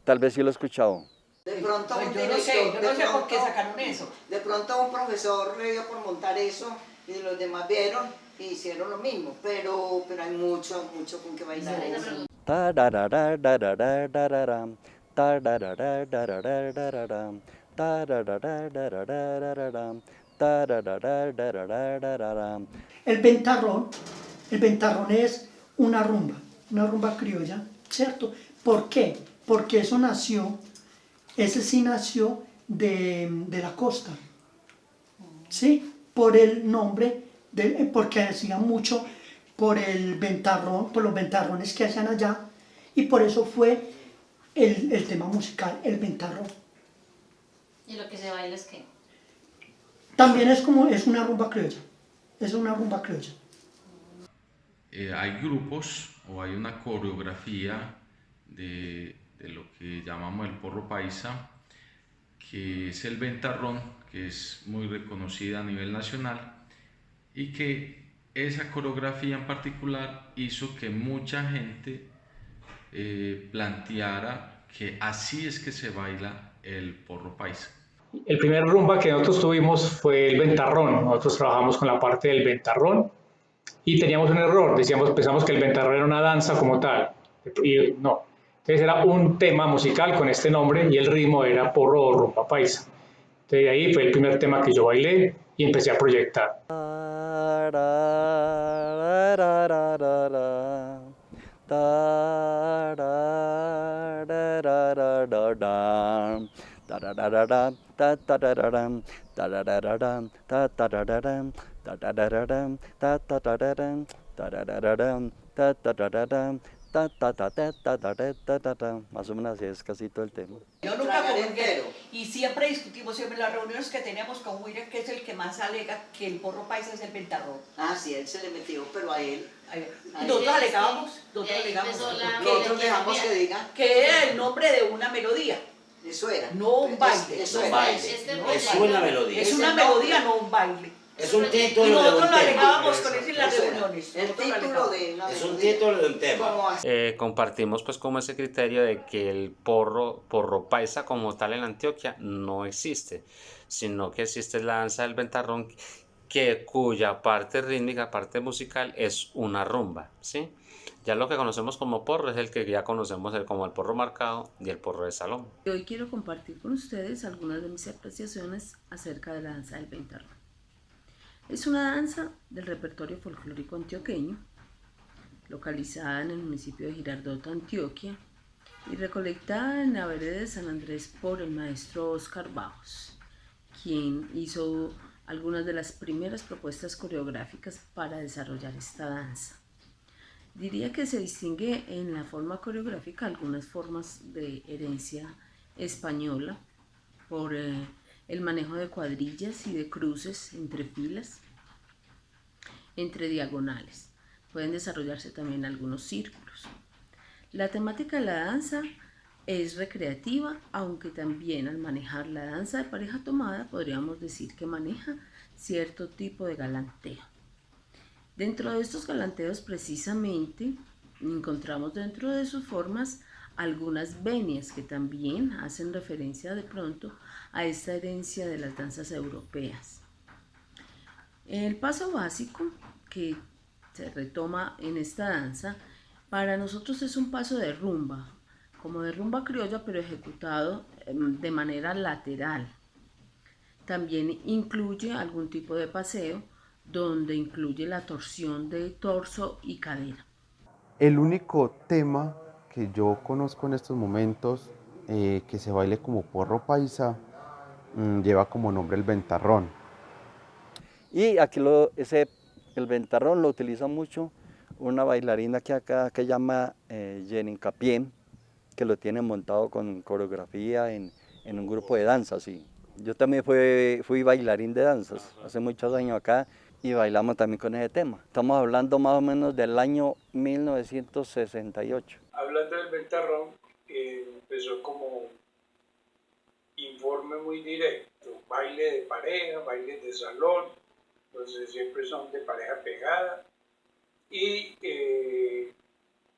Tal vez sí lo he escuchado. De pronto Pues un yo no sé, director, yo no sé por qué sacaron eso. De pronto un profesor le dio por montar eso y los demás vieron y hicieron lo mismo, pero hay mucho con que bailar eso. Tarararararararam, tarararararararam, tarararararararam, tarararararararam. El ventarrón es una rumba criolla, ¿cierto? ¿Por qué? Porque ese sí nació de la costa, ¿sí? Por el nombre, porque decían mucho por el ventarrón, por los ventarrones que hacían allá, y por eso fue el tema musical, el ventarrón. ¿Y lo que se baila es qué? También es una rumba criolla, es una rumba criolla. Hay grupos o hay una coreografía de lo que llamamos el porro paisa, que es el ventarrón, que es muy reconocida a nivel nacional, y que esa coreografía en particular hizo que mucha gente planteara que así es que se baila el porro paisa. El primer rumba que nosotros tuvimos fue el ventarrón. Nosotros trabajamos con la parte del ventarrón y teníamos un error. Pensamos que el ventarrón era una danza como tal. Y no. Entonces era un tema musical con este nombre y el ritmo era porro o rumba paisa. Entonces ahí fue el primer tema que yo bailé y empecé a proyectar. Más o menos así es casi todo el tema. Yo nunca comprendí. Y siempre discutimos, siempre en las reuniones que teníamos con William, que es el que más alega que el porro paisa es el ventarrón. Ah, sí, él se le metió, pero a él. Nosotros alegamos, Nosotros dejamos que diga. Que era el nombre de una melodía. Eso era. No un baile. Eso Un era. baile. Es una melodía. Es una melodía, no un baile. Es un título Y de nosotros un lo tema. alegábamos con eso en las reuniones. El título de una Es un melodía. título de un tema. Compartimos pues como ese criterio de que el porro paisa como tal en Antioquia no existe, sino que existe la danza del ventarrón cuya parte rítmica, parte musical es una rumba, ¿sí? Ya lo que conocemos como porro es el que ya conocemos como el porro marcado y el porro de salón. Hoy quiero compartir con ustedes algunas de mis apreciaciones acerca de la danza del ventarrón. Es una danza del repertorio folclórico antioqueño, localizada en el municipio de Girardota, Antioquia, y recolectada en la vereda de San Andrés por el maestro Oscar Bajos, quien hizo algunas de las primeras propuestas coreográficas para desarrollar esta danza. Diría que se distingue en la forma coreográfica algunas formas de herencia española por el manejo de cuadrillas y de cruces entre filas, entre diagonales. Pueden desarrollarse también algunos círculos. La temática de la danza es recreativa, aunque también al manejar la danza de pareja tomada podríamos decir que maneja cierto tipo de galanteo. Dentro de estos galanteos precisamente encontramos dentro de sus formas algunas venias que también hacen referencia de pronto a esta herencia de las danzas europeas. El paso básico que se retoma en esta danza para nosotros es un paso de rumba, como de rumba criolla, pero ejecutado de manera lateral. También incluye algún tipo de paseo donde incluye la torsión de torso y cadera. El único tema que yo conozco en estos momentos que se baile como porro paisa lleva como nombre el ventarrón. Y aquí el ventarrón lo utiliza mucho una bailarina que acá que llama Jenny Capien, que lo tiene montado con coreografía en un grupo de danza, sí. Yo también fui bailarín de danzas hace muchos años acá y bailamos también con ese tema. Estamos hablando más o menos del año 1968. Hablando del ventarrón, empezó como informe muy directo, baile de pareja, baile de salón, entonces siempre son de pareja pegada y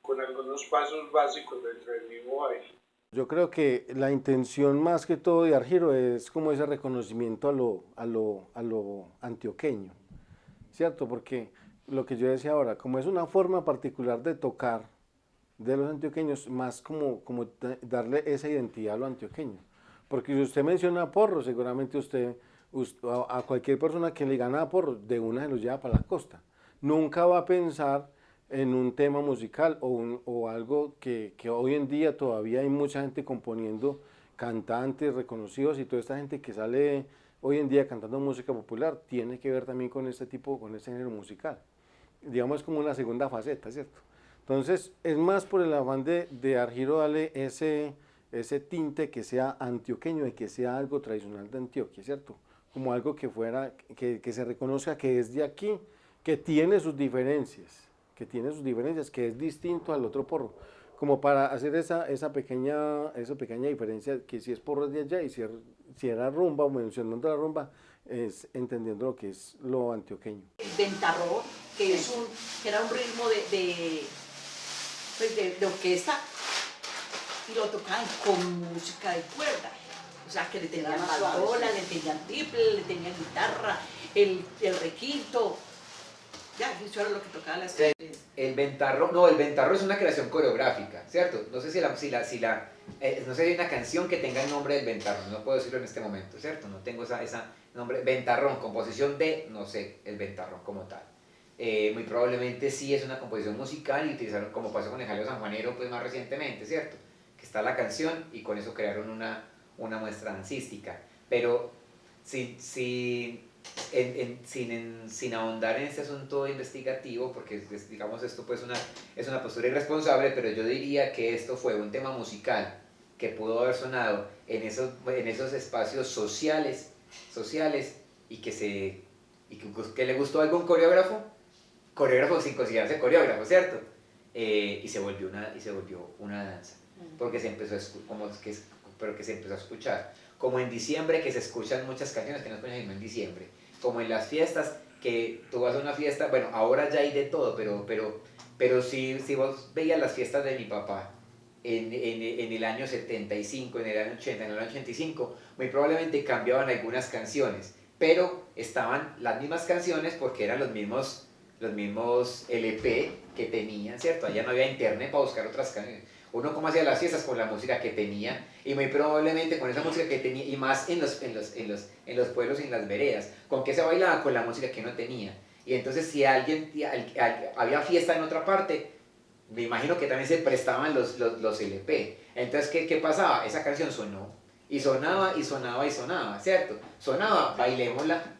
con algunos pasos básicos dentro del mismo baile. Yo creo que la intención más que todo de Argiro es como ese reconocimiento a lo antioqueño, ¿cierto? Porque lo que yo decía ahora, como es una forma particular de tocar de los antioqueños, más como darle esa identidad a lo antioqueño. Porque si usted menciona porro, seguramente a cualquier persona que le gana porro, de una se los lleva para la costa. Nunca va a pensar en un tema musical o algo que hoy en día todavía hay mucha gente componiendo, cantantes reconocidos, y toda esta gente que sale hoy en día cantando música popular tiene que ver también con este género musical. Digamos, como una segunda faceta, ¿cierto? Entonces es más por el afán de Argiro darle ese tinte que sea antioqueño y que sea algo tradicional de Antioquia, ¿cierto? Como algo que se reconozca que es de aquí, que tiene sus diferencias, que es distinto al otro porro, como para hacer esa pequeña diferencia, que si es porro es de allá, y si era rumba, o mencionando la rumba, es entendiendo lo que es lo antioqueño. El ventarrón, que era un ritmo de orquesta, y lo tocaban con música de cuerda. O sea, que le tenían bandola, le tenían triple, le tenían guitarra, el requinto. Ya, eso era lo que tocaba las canciones. El ventarrón es una creación coreográfica, ¿cierto? No sé si no sé si hay una canción que tenga el nombre del ventarrón, no puedo decirlo en este momento, ¿cierto? No tengo esa nombre. Ventarrón, composición de, no sé, el ventarrón como tal. Muy probablemente sí es una composición musical y utilizaron, como pasó con el jaleo sanjuanero, pues más recientemente, ¿cierto? Que está la canción y con eso crearon una muestra dancística. Pero sin ahondar en este asunto investigativo, porque digamos esto pues es una postura irresponsable, pero yo diría que esto fue un tema musical que pudo haber sonado en esos espacios sociales y que le gustó a algún coreógrafo sin considerarse coreógrafo, ¿cierto? Y se volvió una danza, porque se empezó a escuchar, como en diciembre, que se escuchan muchas canciones que no escuchan sino en diciembre, como en las fiestas, que tú vas a una fiesta, bueno, ahora ya hay de todo, pero si vos veías las fiestas de mi papá en el año 75, en el año 80, en el año 85, muy probablemente cambiaban algunas canciones, pero estaban las mismas canciones porque eran los mismos LP que tenían, ¿cierto? Allá no había internet para buscar otras canciones. Uno como hacía las fiestas con la música que tenía, y muy probablemente con esa música que tenía, y más en los pueblos y en las veredas, con que se bailaba con la música que uno tenía. Y entonces si había fiesta en otra parte, me imagino que también se prestaban los LP. Entonces, ¿qué pasaba? Esa canción sonó, y sonaba, y sonaba, y sonaba, ¿cierto? Sonaba, bailémosla.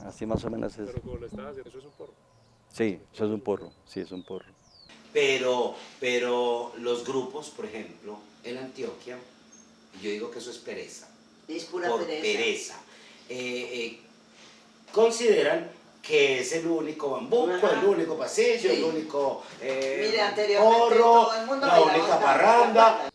Así más o menos es. Pero como lo estás haciendo, eso es un porro. Sí, eso es un porro, sí, es un porro. Pero los grupos, por ejemplo, en Antioquia, yo digo que eso es pereza. Es pura por pereza. Consideran que es el único bambuco, el único pasillo, el único Mire, anteriormente porro, todo el mundo la única parranda.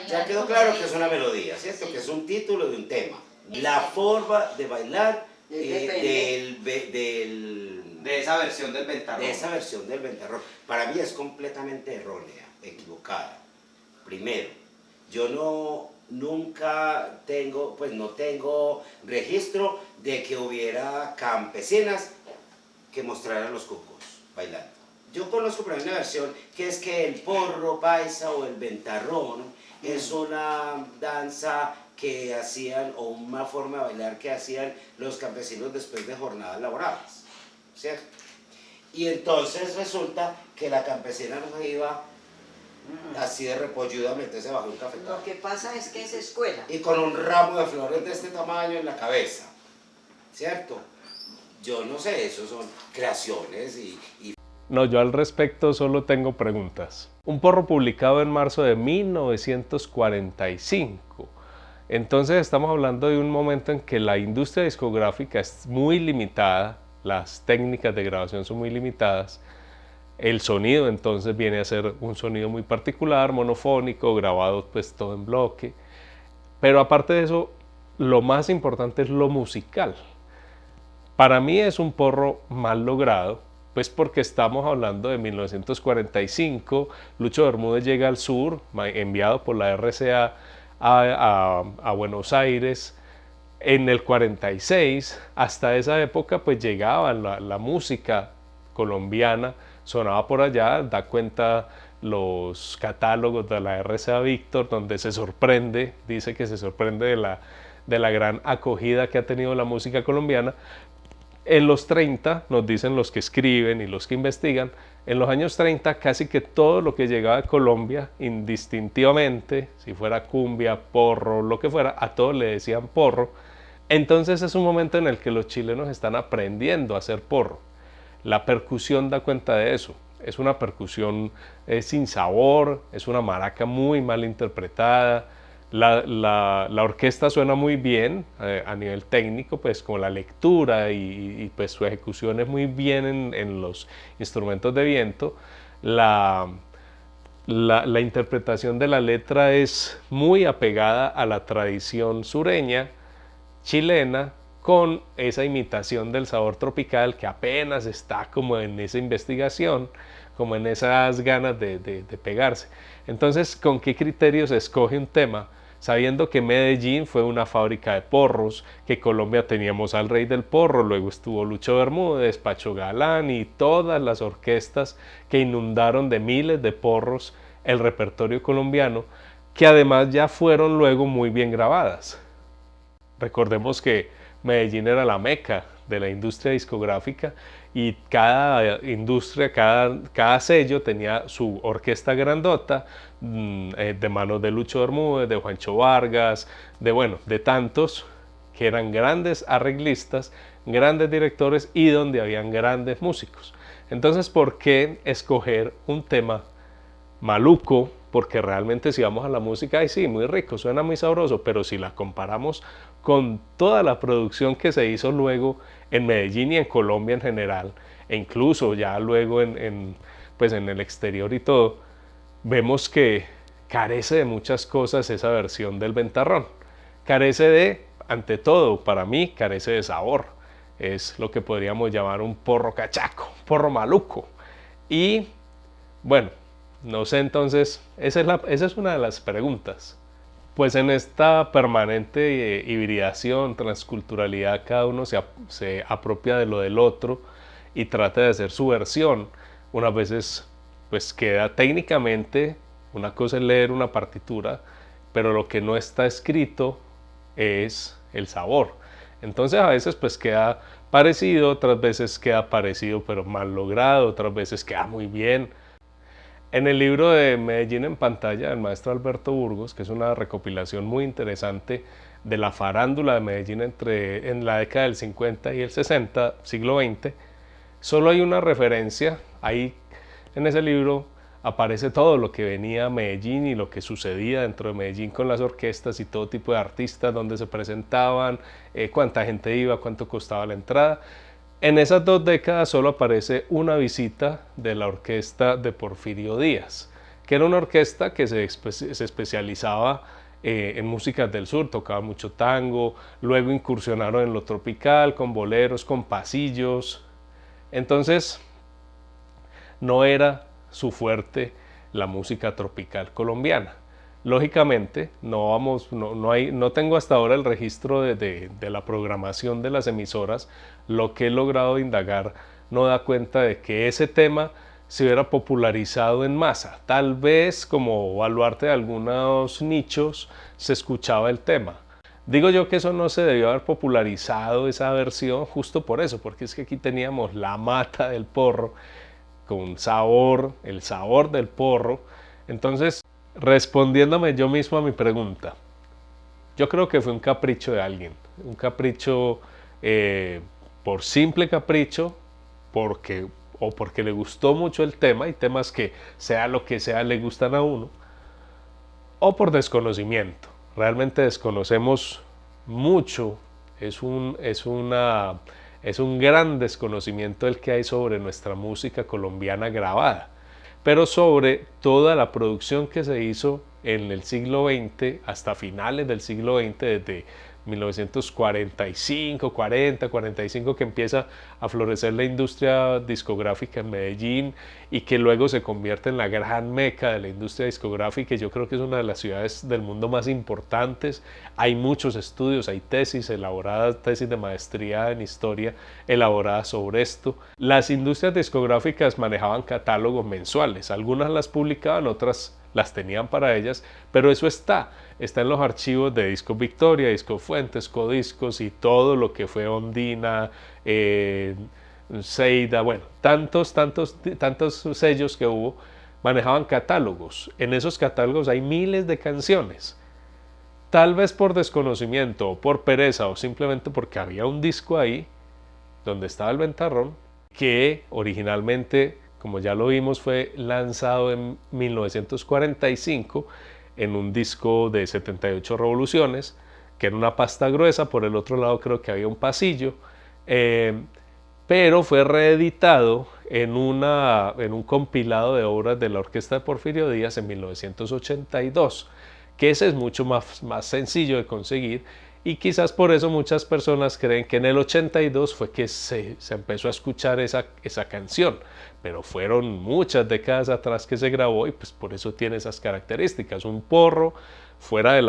Ya quedó claro que es una melodía, ¿cierto? Que es un título de un tema. La forma de bailar de esa versión del ventarrón. Para mí es completamente errónea, equivocada. Primero, yo nunca tengo, pues no tengo registro de que hubiera campesinas que mostraran los cucos bailando. Yo conozco por ahí una versión que es que el porro paisa o el ventarrón es una danza que hacían, o una forma de bailar que hacían los campesinos después de jornadas laborales, ¿cierto? Y entonces resulta que la campesina no iba así de repolluda a meterse bajo un cafetal. Lo que pasa es que es escuela. Y con un ramo de flores de este tamaño en la cabeza, ¿cierto? Yo no sé, eso son creaciones y No, yo al respecto solo tengo preguntas. Un porro publicado en marzo de 1945. Entonces estamos hablando de un momento en que la industria discográfica es muy limitada, las técnicas de grabación son muy limitadas, el sonido entonces viene a ser un sonido muy particular, monofónico, grabado pues todo en bloque, pero aparte de eso, lo más importante es lo musical. Para mí es un porro mal logrado, pues porque estamos hablando de 1945, Lucho Bermúdez llega al sur, enviado por la RCA a Buenos Aires. En el 46, hasta esa época, pues llegaba la música colombiana, sonaba por allá, da cuenta los catálogos de la RCA Víctor, donde se sorprende, dice que se sorprende de la gran acogida que ha tenido la música colombiana. En los 30, nos dicen los que escriben y los que investigan, en los años 30 casi que todo lo que llegaba de Colombia, indistintivamente, si fuera cumbia, porro, lo que fuera, a todos le decían porro. Entonces es un momento en el que los chilenos están aprendiendo a hacer porro. La percusión da cuenta de eso. Es una percusión sin sabor, es una maraca muy mal interpretada. La orquesta suena muy bien a nivel técnico, pues con la lectura y pues su ejecución es muy bien en los instrumentos de viento. La interpretación de la letra es muy apegada a la tradición sureña, chilena, con esa imitación del sabor tropical que apenas está como en esa investigación, como en esas ganas de pegarse. Entonces, ¿con qué criterios se escoge un tema? Sabiendo que Medellín fue una fábrica de porros, que Colombia teníamos al rey del porro, luego estuvo Lucho Bermúdez, Pacho Galán y todas las orquestas que inundaron de miles de porros el repertorio colombiano, que además ya fueron luego muy bien grabadas. Recordemos que Medellín era la meca de la industria discográfica y cada industria, cada sello tenía su orquesta grandota, de manos de Lucho Bermúdez, de Juancho Vargas, de tantos que eran grandes arreglistas, grandes directores y donde habían grandes músicos. Entonces, ¿por qué escoger un tema maluco? Porque realmente si vamos a la música, ay sí, muy rico, suena muy sabroso, pero si la comparamos con toda la producción que se hizo luego en Medellín y en Colombia en general, e incluso ya luego pues en el exterior y todo, vemos que carece de muchas cosas esa versión del Ventarrón. Carece de, ante todo, para mí, carece de sabor. Es lo que podríamos llamar un porro cachaco, porro maluco. Y bueno, no sé, entonces, esa es una de las preguntas. Pues en esta permanente hibridación, transculturalidad, cada uno se apropia de lo del otro y trata de hacer su versión. Unas veces pues queda técnicamente, una cosa es leer una partitura, pero lo que no está escrito es el sabor. Entonces a veces pues queda parecido, otras veces queda parecido pero mal logrado, otras veces queda muy bien. En el libro de Medellín en pantalla del maestro Alberto Burgos, que es una recopilación muy interesante de la farándula de Medellín en la década del 50 y el 60, siglo XX, solo hay una referencia. Ahí en ese libro aparece todo lo que venía a Medellín y lo que sucedía dentro de Medellín con las orquestas y todo tipo de artistas, donde se presentaban, cuánta gente iba, cuánto costaba la entrada. En esas 2 décadas solo aparece una visita de la orquesta de Porfirio Díaz, que era una orquesta que se especializaba en músicas del sur, tocaba mucho tango, luego incursionaron en lo tropical, con boleros, con pasillos. Entonces, no era su fuerte la música tropical colombiana. Lógicamente, no tengo hasta ahora el registro de la programación de las emisoras. Lo que he logrado indagar no da cuenta de que ese tema se hubiera popularizado en masa. Tal vez como baluarte de algunos nichos se escuchaba el tema. Digo yo que eso no se debió haber popularizado, esa versión, justo por eso, porque es que aquí teníamos la mata del porro, con sabor, el sabor del porro. Entonces, respondiéndome yo mismo a mi pregunta, yo creo que fue un capricho de alguien, un capricho por simple capricho, porque o porque le gustó mucho el tema, y temas que sea lo que sea le gustan a uno, o por desconocimiento. Realmente desconocemos mucho, es un gran desconocimiento el que hay sobre nuestra música colombiana grabada, pero sobre toda la producción que se hizo en el siglo XX hasta finales del siglo XX, desde 1945, 40, 45, que empieza a florecer la industria discográfica en Medellín y que luego se convierte en la gran meca de la industria discográfica. Yo creo que es una de las ciudades del mundo más importantes. Hay muchos estudios, hay tesis elaboradas, tesis de maestría en historia elaboradas sobre esto. Las industrias discográficas manejaban catálogos mensuales, algunas las publicaban, otras las tenían para ellas, pero eso está en los archivos de Discos Victoria, Discos Fuentes, Codiscos y todo lo que fue Ondina, Seida, bueno, tantos sellos que hubo, manejaban catálogos. En esos catálogos hay miles de canciones. Tal vez por desconocimiento o por pereza o simplemente porque había un disco ahí donde estaba el Ventarrón, que originalmente, como ya lo vimos, fue lanzado en 1945 en un disco de 78 revoluciones, que era una pasta gruesa. Por el otro lado creo que había un pasillo, pero fue reeditado en un compilado de obras de la orquesta de Porfirio Díaz en 1982, que ese es mucho más sencillo de conseguir, y quizás por eso muchas personas creen que en el 82 fue que se empezó a escuchar esa canción, pero fueron muchas décadas atrás que se grabó, y pues por eso tiene esas características. Un porro, fuera de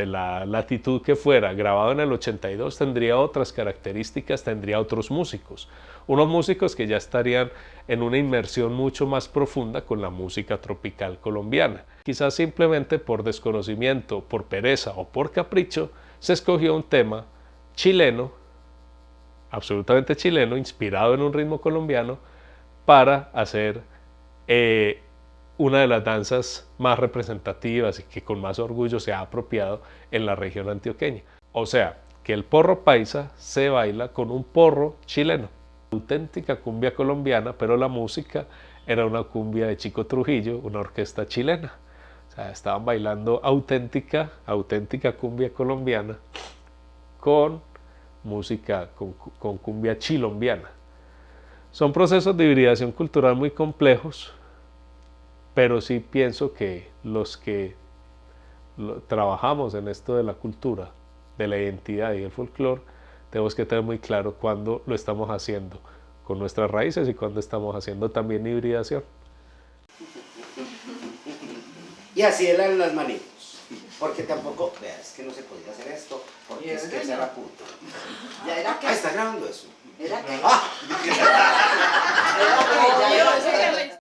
la latitud que fuera, grabado en el 82, tendría otras características, tendría otros músicos, unos músicos que ya estarían en una inmersión mucho más profunda con la música tropical colombiana. Quizás simplemente por desconocimiento, por pereza o por capricho, se escogió un tema chileno, absolutamente chileno, inspirado en un ritmo colombiano, para hacer una de las danzas más representativas y que con más orgullo se ha apropiado en la región antioqueña. O sea, que el porro paisa se baila con un porro chileno. Auténtica cumbia colombiana, pero la música era una cumbia de Chico Trujillo, una orquesta chilena. O sea, estaban bailando auténtica cumbia colombiana con música, con cumbia chilombiana. Son procesos de hibridación cultural muy complejos, pero sí pienso que los que trabajamos en esto de la cultura, de la identidad y el folclore, tenemos que tener muy claro cuándo lo estamos haciendo con nuestras raíces y cuándo estamos haciendo también hibridación. Y así eran las manitos, porque tampoco, vea, es que no se podía hacer esto, porque es que esa era puta. ¿Ya era qué? Ah, está grabando eso. ¿Era qué? Ah. Era que ya era